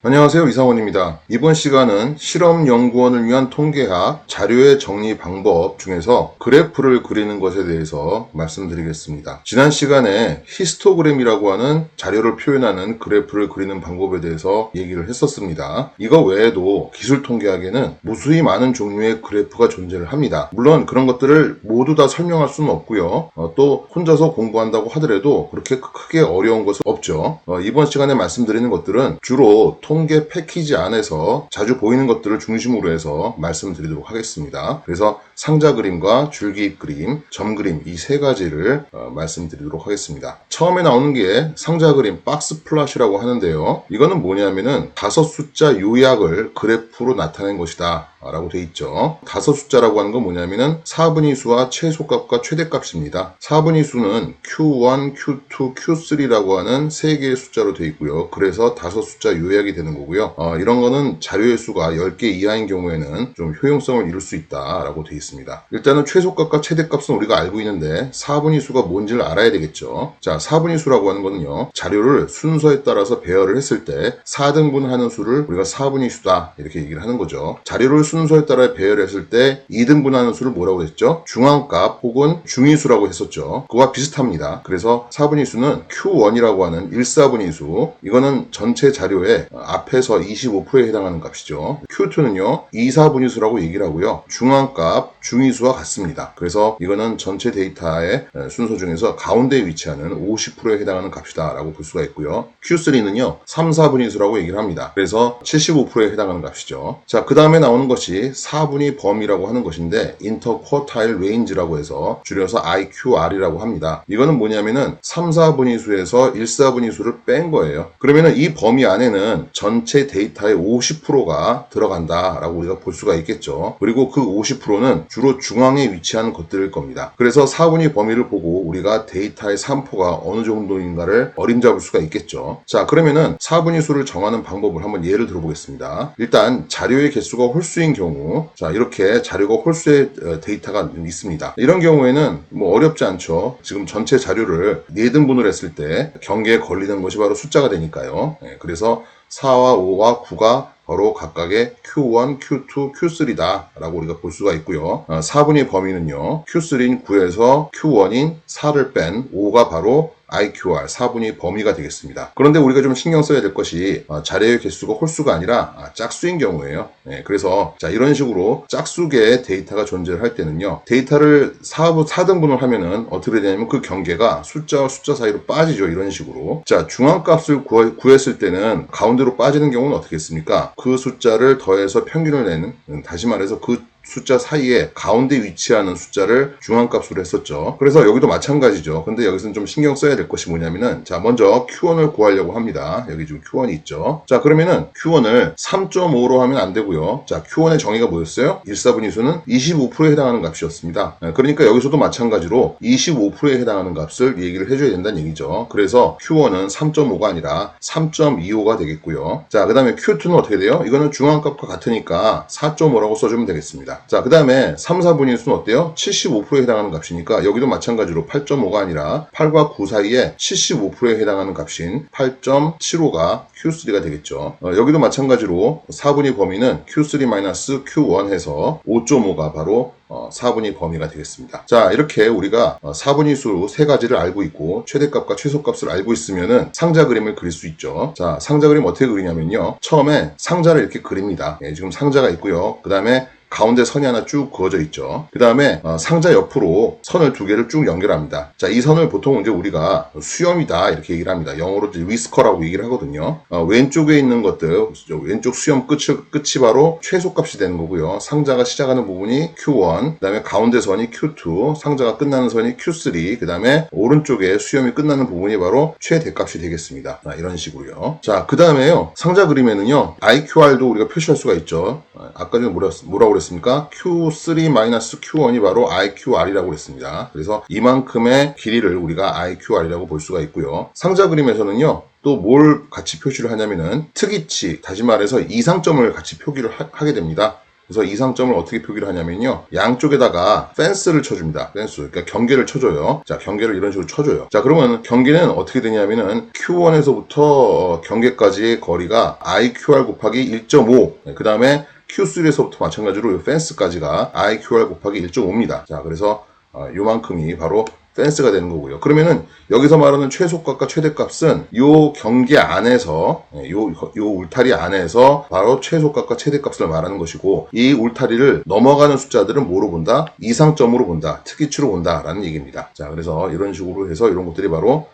안녕하세요, 이상원입니다. 이번 시간은 실험연구원을 위한 통계학 자료의 정리 방법 중에서 그래프를 그리는 것에 대해서 말씀드리겠습니다. 지난 시간에 히스토그램이라고 하는 자료를 표현하는 그래프를 그리는 방법에 대해서 얘기를 했었습니다. 이거 외에도 기술 통계학에는 무수히 많은 종류의 그래프가 존재를 합니다. 물론 그런 것들을 모두 다 설명할 수는 없고요. 또 혼자서 공부한다고 하더라도 그렇게 크게 어려운 것은 없죠. 이번 시간에 말씀드리는 것들은 주로 통계 패키지 안에서 자주 보이는 것들을 중심으로 해서 말씀드리도록 하겠습니다. 그래서 상자 그림과 줄기 그림, 점 그림 이 세 가지를 말씀드리도록 하겠습니다. 처음에 나오는 게 상자 그림 박스 플롯이라고 하는데요. 이거는 뭐냐면은 다섯 숫자 요약을 그래프로 나타낸 것이다 라고 돼 있죠. 다섯 숫자라고 하는 건 뭐냐면은 4분의 수와 최소값과 최대값입니다. 4분의 수는 Q1, Q2, Q3라고 하는 세 개의 숫자로 돼 있고요. 그래서 다섯 숫자 요약이 되는 거고요. 이런 거는 자료의 수가 10개 이하인 경우에는 좀 효용성을 이룰 수 있다라고 돼 있습니다. 일단은 최소값과 최대값은 우리가 알고 있는데 4분의 수가 뭔지를 알아야 되겠죠. 자, 4분의 수라고 하는 거는요. 자료를 순서에 따라서 배열을 했을 때 4등분하는 수를 우리가 4분의 수다 이렇게 얘기를 하는 거죠. 자료를 순서에 따라 배열했을 때 2등분하는 수를 뭐라고 했죠? 중앙값 혹은 중위수라고 했었죠. 그와 비슷합니다. 그래서 4분의 수는 Q1이라고 하는 1/4분의 수, 이거는 전체 자료의 앞에서 25%에 해당하는 값이죠. Q2는요 2/4분의 수라고 얘기를 하고요. 중앙값, 중위수와 같습니다. 그래서 이거는 전체 데이터의 순서 중에서 가운데에 위치하는 50%에 해당하는 값이다 라고 볼 수가 있고요. Q3는요 3/4분의 수라고 얘기를 합니다. 그래서 75%에 해당하는 값이죠. 자, 그 다음에 나오는 것이 4분의 범위라고 하는 것인데 인터쿼타일 레인지라고 해서 줄여서 IQR이라고 합니다. 이거는 뭐냐면은 3/4분의 수에서 1/4분의 수를 뺀 거예요. 그러면은 이 범위 안에는 전체 데이터의 50%가 들어간다라고 우리가 볼 수가 있겠죠. 그리고 그 50%는 주로 중앙에 위치하는 것들일 겁니다. 그래서 4분의 범위를 보고 우리가 데이터의 산포가 어느 정도인가를 어림잡을 수가 있겠죠. 자, 그러면은 4분의 수를 정하는 방법을 한번 예를 들어보겠습니다. 일단 자료의 개수가 홀수인 경우, 자, 이렇게 자료가 홀수의 데이터가 있습니다. 이런 경우에는 뭐 어렵지 않죠. 지금 전체 자료를 4등분을 했을 때 경계에 걸리는 것이 바로 숫자가 되니까요. 그래서 4와 5와 9가 바로 각각의 Q1, Q2, Q3다 라고 우리가 볼 수가 있고요. 4분의 범위는요. Q3인 9에서 Q1인 4를 뺀 5가 바로 IQR 4분의 범위가 되겠습니다. 그런데 우리가 좀 신경 써야 될 것이 자료의 개수가 홀수가 아니라 짝수인 경우예요. 그래서 자, 이런 식으로 짝수계의 데이터가 존재를 할 때는요. 데이터를 4등분을 하면은 어떻게 되냐면 그 경계가 숫자와 숫자 사이로 빠지죠. 이런 식으로. 자, 중앙값을 구했을 때는 가운데로 빠지는 경우는 어떻게 했습니까? 그 숫자를 더해서 평균을 내는, 다시 말해서 그 숫자 사이에 가운데 위치하는 숫자를 중앙값으로 했었죠. 그래서 여기도 마찬가지죠. 근데 여기서는 좀 신경 써야 될 것이 뭐냐면은, 자, 먼저 Q1을 구하려고 합니다. 여기 지금 Q1이 있죠. 자, 그러면은 Q1을 3.5로 하면 안 되고요. 자, Q1의 정의가 뭐였어요? 1/4분의 수는 25%에 해당하는 값이었습니다. 그러니까 여기서도 마찬가지로 25%에 해당하는 값을 얘기를 해줘야 된다는 얘기죠. 그래서 Q1은 3.5가 아니라 3.25가 되겠고요. 자, 그 다음에 Q2는 어떻게 돼요? 이거는 중앙값과 같으니까 4.5라고 써주면 되겠습니다. 자, 그 다음에 3/4분의 수는 어때요? 75%에 해당하는 값이니까 여기도 마찬가지로 8.5가 아니라 8과 9 사이에 75%에 해당하는 값인 8.75가 Q3가 되겠죠. 여기도 마찬가지로 4분의 범위는 Q3-Q1 해서 5.5가 바로 4분의 범위가 되겠습니다. 자, 이렇게 우리가 4분의 수 세 가지를 알고 있고 최대값과 최소값을 알고 있으면은 상자 그림을 그릴 수 있죠. 자, 상자 그림 어떻게 그리냐면요. 처음에 상자를 이렇게 그립니다. 지금 상자가 있고요. 그 다음에 가운데 선이 하나 쭉 그어져 있죠. 그 다음에 상자 옆으로 선을 2개를 쭉 연결합니다. 자, 이 선을 보통 이제 우리가 수염이다 이렇게 얘기를 합니다. 영어로 위스커라고 얘기를 하거든요. 왼쪽에 있는 것들, 왼쪽 수염 끝이 바로 최소값이 되는 거고요. 상자가 시작하는 부분이 Q1, 그 다음에 가운데 선이 Q2, 상자가 끝나는 선이 Q3, 그 다음에 오른쪽에 수염이 끝나는 부분이 바로 최대값이 되겠습니다. 이런 식으로요. 자, 그 다음에요. 상자 그림에는요. IQR도 우리가 표시할 수가 있죠. 아까 전에 뭐라고 그랬습니까? Q3-Q1이 바로 IQR이라고 그랬습니다. 그래서 이만큼의 길이를 우리가 IQR이라고 볼 수가 있고요. 상자 그림에서는요. 또 뭘 같이 표시를 하냐면은 특이치, 다시 말해서 이상점을 같이 표기를 하게 됩니다. 그래서 이상점을 어떻게 표기를 하냐면요. 양쪽에다가 펜스를 쳐줍니다. 펜스. 그러니까 경계를 쳐줘요. 자, 경계를 이런 식으로 쳐줘요. 자, 그러면 경계는 어떻게 되냐면은 Q1에서부터 경계까지의 거리가 IQR 곱하기 1.5. 그 다음에 Q3에서부터 마찬가지로 이 펜스까지가 IQR 곱하기 1.5입니다. 자, 그래서 요만큼이 바로 펜스가 되는 거고요. 그러면은 여기서 말하는 최소값과 최대값은 요 경계 안에서 요 울타리 안에서 바로 최소값과 최대값을 말하는 것이고, 이 울타리를 넘어가는 숫자들은 뭐로 본다? 이상점으로 본다. 특이치로 본다라는 얘기입니다. 자, 그래서 이런 식으로 해서 이런 것들이 바로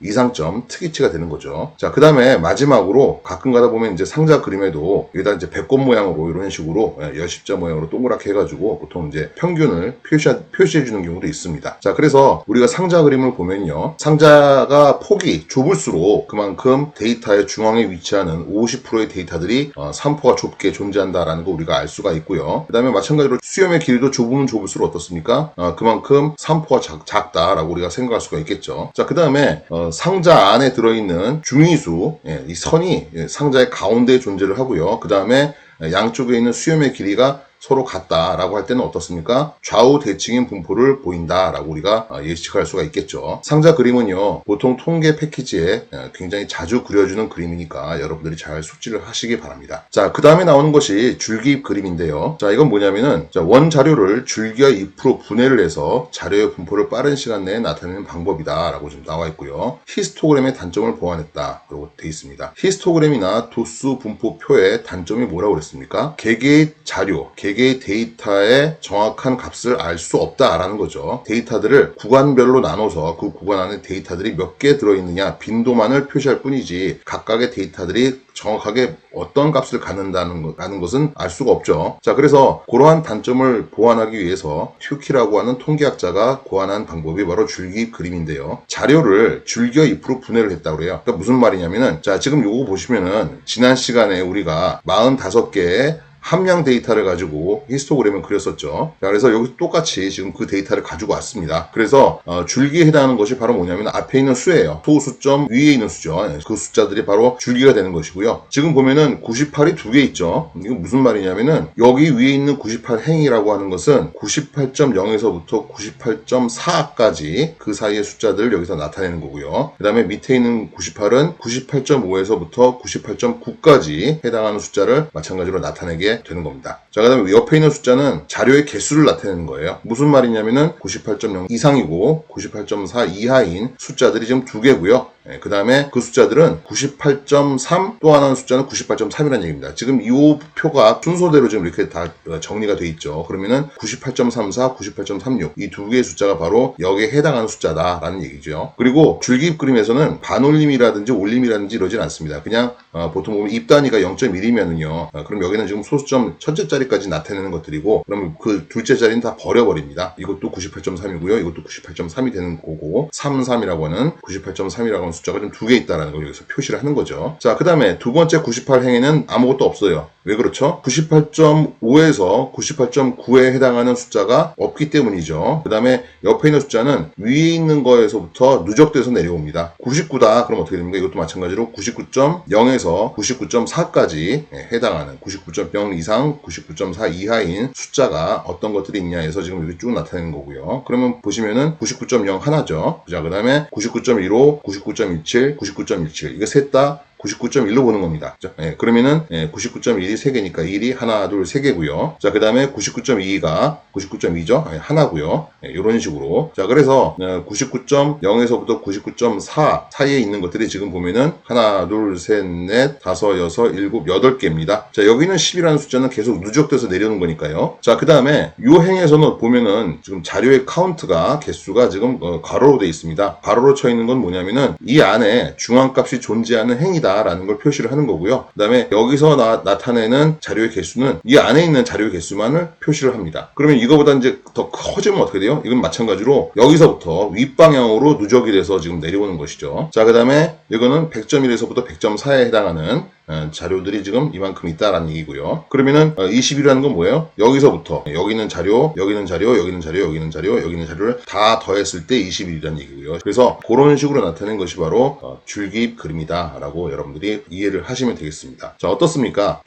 이상점, 특이치가 되는 거죠. 자, 그 다음에 마지막으로 가끔 가다 보면 이제 상자 그림에도 여기다 이제 배꼽 모양으로 이런 식으로 여십자 모양으로 동그랗게 해가지고 보통 이제 평균을 표시해 주는 경우도 있습니다. 자, 그래서 우리가 상자 그림을 보면요. 상자가 폭이 좁을수록 그만큼 데이터의 중앙에 위치하는 50%의 데이터들이 산포가 좁게 존재한다라는 거 우리가 알 수가 있고요. 그 다음에 마찬가지로 수염의 길이도 좁으면 좁을수록 어떻습니까? 그만큼 산포가 작다라고 우리가 생각할 수가 있겠죠. 자, 그 다음에 상자 안에 들어있는 중위수, 이 선이 상자의 가운데에 존재를 하고요. 그 다음에 양쪽에 있는 수염의 길이가 서로 같다라고 할 때는 어떻습니까? 좌우 대칭인 분포를 보인다라고 우리가 예측할 수가 있겠죠. 상자 그림은요, 보통 통계 패키지에 굉장히 자주 그려주는 그림이니까 여러분들이 잘 숙지를 하시기 바랍니다. 자, 그 다음에 나오는 것이 줄기입 그림인데요. 자, 이건 뭐냐면은 원 자료를 줄기와 잎으로 분해를 해서 자료의 분포를 빠른 시간 내에 나타내는 방법이다라고 지금 나와 있고요. 히스토그램의 단점을 보완했다라고 되어 있습니다. 히스토그램이나 도수 분포표의 단점이 뭐라고 그랬습니까? 개개의 자료, 개개의 데이터의 정확한 값을 알 수 없다라는 거죠. 데이터들을 구간별로 나눠서 그 구간 안에 데이터들이 몇 개 들어있느냐 빈도만을 표시할 뿐이지 각각의 데이터들이 정확하게 어떤 값을 갖는다는 것은 알 수가 없죠. 자, 그래서 그러한 단점을 보완하기 위해서 튜키라고 하는 통계학자가 고안한 방법이 바로 줄기입 그림인데요. 자료를 줄기와 잎으로 분해를 했다고 그래요. 그러니까 무슨 말이냐면은, 자, 지금 요거 보시면은 지난 시간에 우리가 45개의 함량 데이터를 가지고 히스토그램을 그렸었죠. 자, 그래서 여기서 똑같이 지금 그 데이터를 가지고 왔습니다. 그래서 줄기에 해당하는 것이 바로 뭐냐면 앞에 있는 수예요. 소수점 위에 있는 수죠. 그 숫자들이 바로 줄기가 되는 것이고요. 지금 보면은 98이 두 개 있죠. 이거 무슨 말이냐면은 여기 위에 있는 98행이라고 하는 것은 98.0에서부터 98.4까지 그 사이의 숫자들을 여기서 나타내는 거고요. 그 다음에 밑에 있는 98은 98.5에서부터 98.9까지 해당하는 숫자를 마찬가지로 나타내게 되는 겁니다. 자, 그 다음에 옆에 있는 숫자는 자료의 개수를 나타내는 거예요. 무슨 말이냐면은 98.0 이상이고 98.4 이하인 숫자들이 지금 두 개고요. 그 다음에 그 숫자들은 98.3 또 하나의 숫자는 98.3이라는 얘기입니다. 지금 이 표가 순서대로 지금 이렇게 다 정리가 돼 있죠. 그러면은 98.34, 98.36 이 두 개의 숫자가 바로 여기에 해당하는 숫자다라는 얘기죠. 그리고 줄기입 그림에서는 반올림이라든지 올림이라든지 이러진 않습니다. 그냥 보통 보면 입 단위가 0.1이면은요. 그럼 여기는 지금 소수점 첫째 자리까지 나타내는 것들이고, 그러면 그 둘째 자리는 다 버려버립니다. 이것도 98.3이고요. 이것도 98.3이 되는 거고, 33이라고 하는 98.3이라고 하는 숫자가 좀 두 개 있다는 걸 여기서 표시를 하는 거죠. 자, 그 다음에 두 번째 98행에는 아무것도 없어요. 왜 그렇죠? 98.5에서 98.9에 해당하는 숫자가 없기 때문이죠. 그 다음에 옆에 있는 숫자는 위에 있는 거에서부터 누적돼서 내려옵니다. 99다. 그럼 어떻게 됩니까? 이것도 마찬가지로 99.0에서 99.4까지 해당하는 99.0 이상, 99.4 이하인 숫자가 어떤 것들이 있냐 해서 지금 여기 쭉 나타내는 거고요. 그러면 보시면은 99.0 하나죠. 자, 그 다음에 99.15, 99.27, 99.17 이거 셋 다 99.1로 보는 겁니다. 그러면은 99.1이 3개니까 1이 하나, 둘, 3개고요. 자, 그 다음에 99.2가 99.2죠. 하나고요. 이런 식으로. 자, 그래서 99.0에서부터 99.4 사이에 있는 것들이 지금 보면은 하나, 둘, 셋, 넷, 다섯, 여섯, 일곱, 8개입니다. 자, 여기는 10이라는 숫자는 계속 누적돼서 내려오는 거니까요. 자, 그 다음에 이 행에서는 보면은 지금 자료의 카운트가 개수가 지금 가로로 되어 있습니다. 가로로 쳐 있는 건 뭐냐면은 이 안에 중앙값이 존재하는 행이다 라는 걸 표시를 하는 거고요. 그 다음에 여기서 나타내는 자료의 개수는 이 안에 있는 자료의 개수만을 표시를 합니다. 그러면 이거보다 이제 더 커지면 어떻게 돼요? 이건 마찬가지로 여기서부터 윗방향으로 누적이 돼서 지금 내려오는 것이죠. 자, 그 다음에 이거는 100.1에서부터 100.4에 해당하는 자료들이 지금 이만큼 있다라는 얘기고요. 그러면은 20이라는 건 뭐예요? 여기서부터 여기는 자료, 여기는 자료, 여기는 자료, 여기는 자료, 여기는 자료를 다 더했을 때 21이라는 얘기고요. 그래서 그런 식으로 나타낸 것이 바로 줄기입 그림이다 라고 여러분들이 이해를 하시면 되겠습니다. 자, 어떻습니까?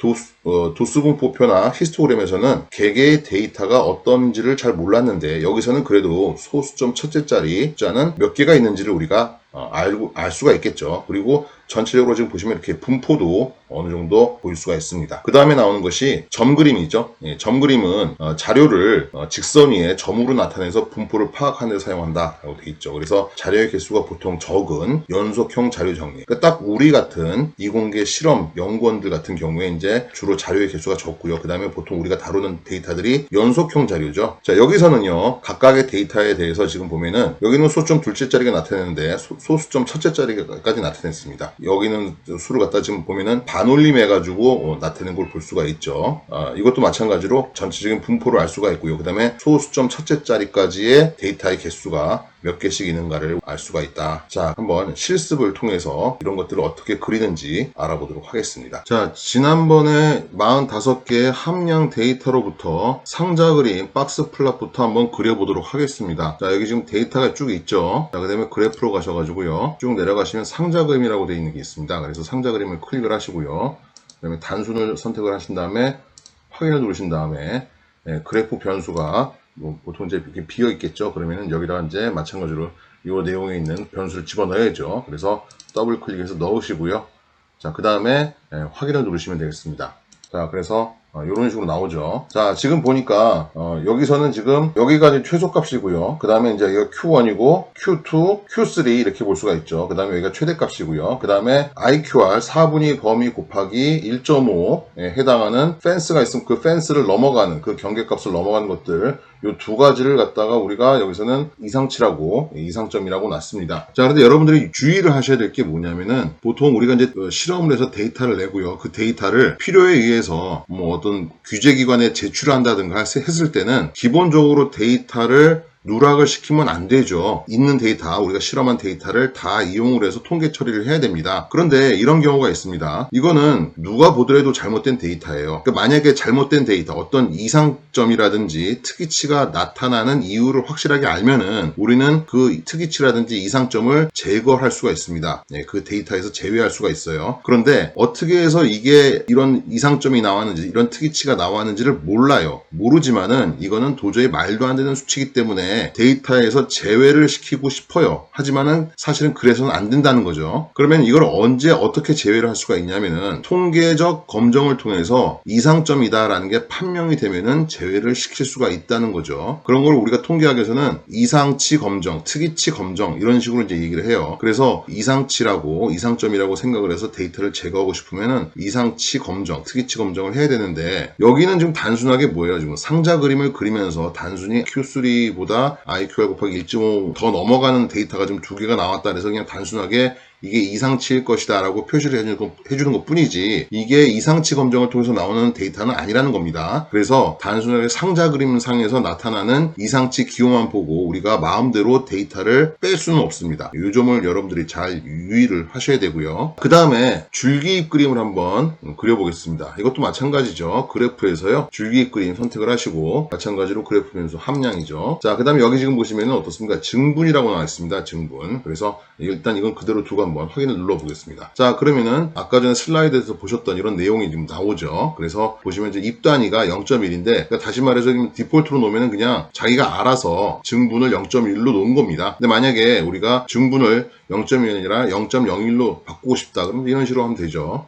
도수분포표나 히스토그램에서는 개개의 데이터가 어떤지를 잘 몰랐는데 여기서는 그래도 소수점 첫째 자리 숫자는 몇 개가 있는지를 우리가 알 수가 있겠죠. 그리고 전체적으로 지금 보시면 이렇게 분포도 어느 정도 보일 수가 있습니다. 그 다음에 나오는 것이 점 그림이죠. 점 그림은 자료를 직선 위에 점으로 나타내서 분포를 파악하는 데 사용한다 라고 되어 있죠. 그래서 자료의 개수가 보통 적은 연속형 자료 정리. 그러니까 딱 우리 같은 이공계 실험 연구원들 같은 경우에 이제 주로 자료의 개수가 적고요. 그 다음에 보통 우리가 다루는 데이터들이 연속형 자료죠. 자, 여기서는요 각각의 데이터에 대해서 지금 보면은 여기는 소수점 둘째 자리가 나타내는데 소수점 첫째 자리까지 나타냈습니다. 여기는 수를 갖다 지금 보면은 반올림 해가지고 나타낸 걸 볼 수가 있죠. 이것도 마찬가지로 전체적인 분포를 알 수가 있고요. 그 다음에 소수점 첫째 자리까지의 데이터의 개수가 몇 개씩 있는가를 알 수가 있다. 자, 한번 실습을 통해서 이런 것들을 어떻게 그리는지 알아보도록 하겠습니다. 자, 지난번에 45개의 함량 데이터로부터 상자 그림, 박스 플랫부터 한번 그려보도록 하겠습니다. 자, 여기 지금 데이터가 쭉 있죠. 자, 그 다음에 그래프로 가셔가지고요. 쭉 내려가시면 상자 그림이라고 되어 있는 게 있습니다. 그래서 상자 그림을 클릭을 하시고요. 그 다음에 단순을 선택을 하신 다음에 확인을 누르신 다음에 그래프 변수가 보통 이제 이렇게 비어 있겠죠. 그러면은 여기다가 이제 마찬가지로 이 내용에 있는 변수를 집어넣어야죠. 그래서 더블 클릭해서 넣으시고요. 자, 그 다음에 확인을 누르시면 되겠습니다. 자, 그래서 이런 식으로 나오죠. 자, 지금 보니까 여기서는 지금 여기가 최소값이고요. 그 다음에 이제 여기가 Q1이고 Q2, Q3 이렇게 볼 수가 있죠. 그 다음에 여기가 최대값이고요. 그 다음에 IQR 4분의 범위 곱하기 1.5에 해당하는 펜스가 있으면 그 펜스를 넘어가는 그 경계값을 넘어가는 것들 이 두 가지를 갖다가 우리가 여기서는 이상치라고 이상점이라고 놨습니다. 자, 그런데 여러분들이 주의를 하셔야 될 게 뭐냐면은 보통 우리가 이제 실험을 해서 데이터를 내고요. 그 데이터를 필요에 의해서 어떤 규제기관에 제출을 한다든가 했을 때는 기본적으로 데이터를 누락을 시키면 안 되죠. 있는 데이터, 우리가 실험한 데이터를 다 이용을 해서 통계 처리를 해야 됩니다. 그런데 이런 경우가 있습니다. 이거는 누가 보더라도 잘못된 데이터예요. 그러니까 만약에 잘못된 데이터, 어떤 이상점이라든지 특이치가 나타나는 이유를 확실하게 알면은 우리는 그 특이치라든지 이상점을 제거할 수가 있습니다. 그 데이터에서 제외할 수가 있어요. 그런데 어떻게 해서 이게 이런 이상점이 나왔는지, 이런 특이치가 나왔는지를 몰라요. 모르지만은 이거는 도저히 말도 안 되는 수치이기 때문에 데이터에서 제외를 시키고 싶어요. 하지만은 사실은 그래서는 안 된다는 거죠. 그러면 이걸 언제 어떻게 제외를 할 수가 있냐면은 통계적 검정을 통해서 이상점이다라는 게 판명이 되면은 제외를 시킬 수가 있다는 거죠. 그런 걸 우리가 통계학에서는 이상치 검정, 특이치 검정 이런 식으로 이제 얘기를 해요. 그래서 이상치라고 이상점이라고 생각을 해서 데이터를 제거하고 싶으면은 이상치 검정, 특이치 검정을 해야 되는데 여기는 지금 단순하게 뭐예요? 지금 상자 그림을 그리면서 단순히 Q3보다 IQR 곱하기 1.5 더 넘어가는 데이터가 지금 두 개가 나왔다 그래서 그냥 단순하게 이게 이상치일 것이다 라고 표시를 해주는 것 뿐이지 이게 이상치 검정을 통해서 나오는 데이터는 아니라는 겁니다. 그래서 단순하게 상자 그림상에서 나타나는 이상치 기호만 보고 우리가 마음대로 데이터를 뺄 수는 없습니다. 이 점을 여러분들이 잘 유의를 하셔야 되고요. 그 다음에 줄기입 그림을 한번 그려보겠습니다. 이것도 마찬가지죠. 그래프에서요. 줄기입 그림 선택을 하시고 마찬가지로 그래프 변수 함량이죠. 자, 그 다음에 여기 지금 보시면 어떻습니까? 증분이라고 나와 있습니다. 증분. 그래서 일단 이건 그대로 두고 한번 확인을 눌러 보겠습니다. 자, 그러면은 아까 전에 슬라이드에서 보셨던 이런 내용이 지금 나오죠. 그래서 보시면 이제 입 단위가 0.1인데 그러니까 다시 말해서 디폴트로 놓으면은 그냥 자기가 알아서 증분을 0.1로 놓은 겁니다. 근데 만약에 우리가 증분을 0.1이 아니라 0.01로 바꾸고 싶다. 그러면 이런 식으로 하면 되죠.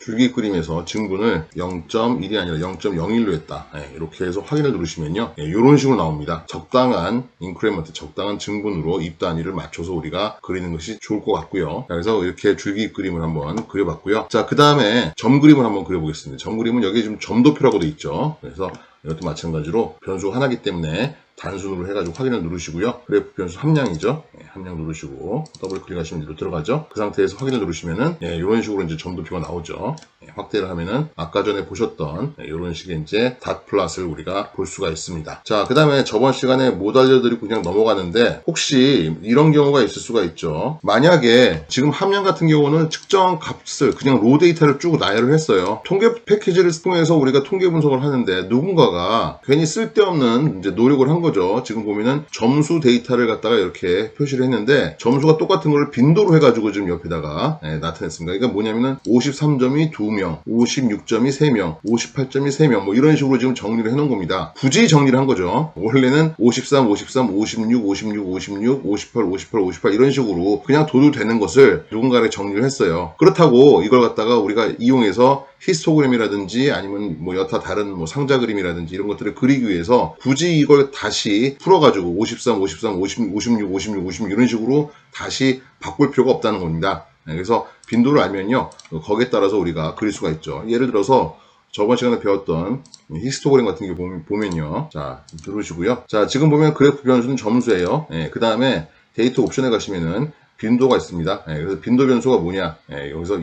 줄기 그림에서 증분을 0.1이 아니라 0.01로 했다. 이렇게 해서 확인을 누르시면요. 이런 식으로 나옵니다. 적당한 인크리먼트, 적당한 증분으로 입 단위를 맞춰서 우리가 그리는 것이 좋을 것 같고요. 그래서 이렇게 줄기 그림을 한번 그려봤고요. 자, 그 다음에 점 그림을 한번 그려보겠습니다. 점 그림은 여기 지금 점도표라고 되어 있죠. 그래서 이것도 마찬가지로 변수가 하나이기 때문에 단순으로 해가지고 확인을 누르시고요. 그래프 변수 함량이죠. 함량 누르시고 더블 클릭하시면 이로 들어가죠. 그 상태에서 확인을 누르시면은 이런 식으로 이제 점도표가 나오죠. 확대를 하면은 아까 전에 보셨던 이런 식의 이제 닷 플롯을 우리가 볼 수가 있습니다. 자, 그 다음에 저번 시간에 못 알려드리고 그냥 넘어가는데 혹시 이런 경우가 있을 수가 있죠. 만약에 지금 함량 같은 경우는 측정 값을 그냥 로 데이터를 쭉 나열을 했어요. 통계 패키지를 통해서 우리가 통계 분석을 하는데 누군가가 괜히 쓸데없는 이제 노력을 한 거죠. 지금 보면은 점수 데이터를 갖다가 이렇게 표시를 했는데 점수가 똑같은 걸 빈도로 해가지고 지금 옆에다가 나타냈습니다. 그러니까 뭐냐면은 53점이 2명, 56점이 3명, 58점이 3명 뭐 이런 식으로 지금 정리를 해놓은 겁니다. 굳이 정리를 한 거죠. 원래는 53, 53, 56, 56, 56, 58, 58, 58 이런 식으로 그냥 둬도 되는 것을 누군가를 정리를 했어요. 그렇다고 이걸 갖다가 우리가 이용해서 히스토그램이라든지 아니면 뭐 여타 다른 뭐 상자 그림이라든지 이런 것들을 그리기 위해서 굳이 이걸 다시 풀어가지고 53, 53, 56, 56, 56, 56 이런 식으로 다시 바꿀 필요가 없다는 겁니다. 그래서 빈도를 알면요 거기에 따라서 우리가 그릴 수가 있죠. 예를 들어서 저번 시간에 배웠던 히스토그램 같은 게 보면요. 자, 누르시고요. 자, 지금 보면 그래프 변수는 점수예요. 그 다음에 데이터 옵션에 가시면은 빈도가 있습니다. 그래서 빈도 변수가 뭐냐? 여기서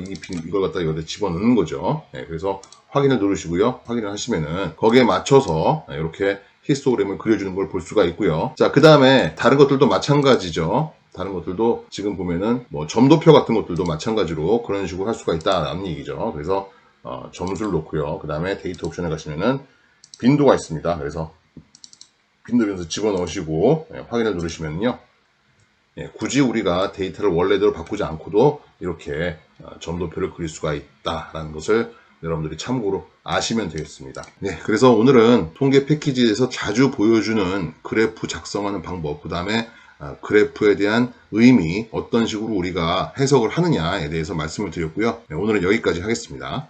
이걸 갖다 여기다 집어넣는 거죠. 그래서 확인을 누르시고요. 확인을 하시면은 거기에 맞춰서 이렇게 히스토그램을 그려주는 걸 볼 수가 있고요. 자, 그 다음에 다른 것들도 마찬가지죠. 다른 것들도 지금 보면은 뭐 점도표 같은 것들도 마찬가지로 그런 식으로 할 수가 있다는 얘기죠. 그래서 점수를 놓고요. 그 다음에 데이터 옵션에 가시면은 빈도가 있습니다. 그래서 빈도 변수 집어넣으시고 확인을 누르시면요. 굳이 우리가 데이터를 원래대로 바꾸지 않고도 이렇게 점도표를 그릴 수가 있다라는 것을 여러분들이 참고로 아시면 되겠습니다. 네, 그래서 오늘은 통계 패키지에서 자주 보여주는 그래프 작성하는 방법, 그 다음에 그래프에 대한 의미, 어떤 식으로 우리가 해석을 하느냐에 대해서 말씀을 드렸고요. 네, 오늘은 여기까지 하겠습니다.